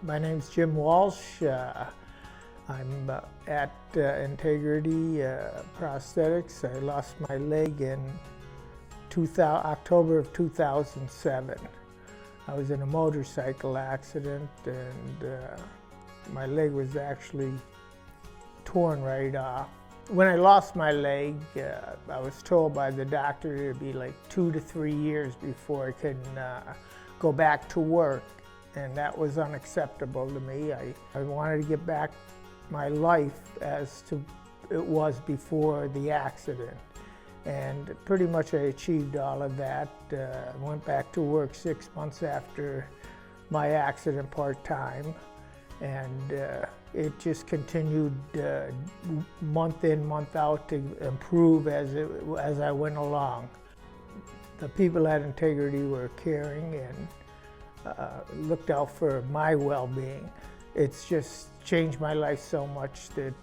My name's Jim Walsh. I'm at Integrity Prosthetics. I lost my leg in October of 2007. I was in a motorcycle accident and my leg was actually torn right off. When I lost my leg, I was told by the doctor it would be like 2 to 3 years before I could go back to work. And that was unacceptable to me. I wanted to get back my life as to it was before the accident. And pretty much I achieved all of that. I went back to work 6 months after my accident part-time. And it just continued month in, month out to improve as I went along. The people at Integrity were caring and looked out for my well-being. It's just changed my life so much that,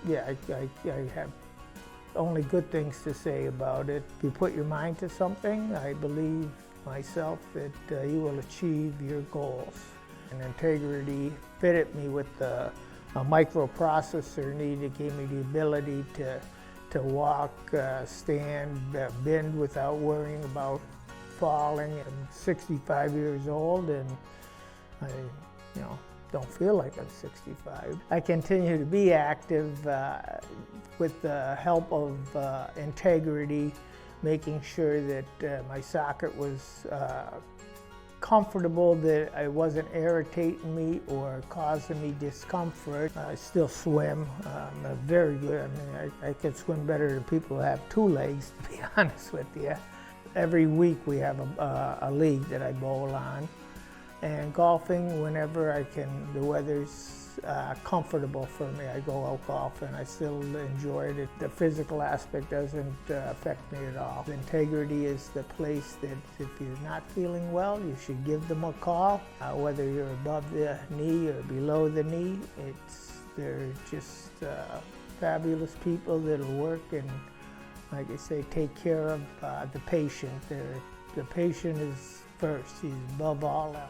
yeah, I have only good things to say about it. If you put your mind to something, I believe myself that you will achieve your goals. And Integrity fitted me with a microprocessor knee that gave me the ability to walk, stand, bend without worrying about falling. I'm 65 years old and I don't feel like I'm 65. I continue to be active with the help of Integrity, making sure that my socket was comfortable, that it wasn't irritating me or causing me discomfort. I still swim. I'm very good. I mean, I can swim better than people who have 2 legs, to be honest with you. Every week we have a league that I bowl on. And golfing, whenever I can, the weather's comfortable for me, I go out golfing. I still enjoy it. The physical aspect doesn't affect me at all. Integrity is the place that if you're not feeling well, you should give them a call. Whether you're above the knee or below the knee, they're just fabulous people that'll work and, like I say, take care of the patient. The patient is first. He's above all else.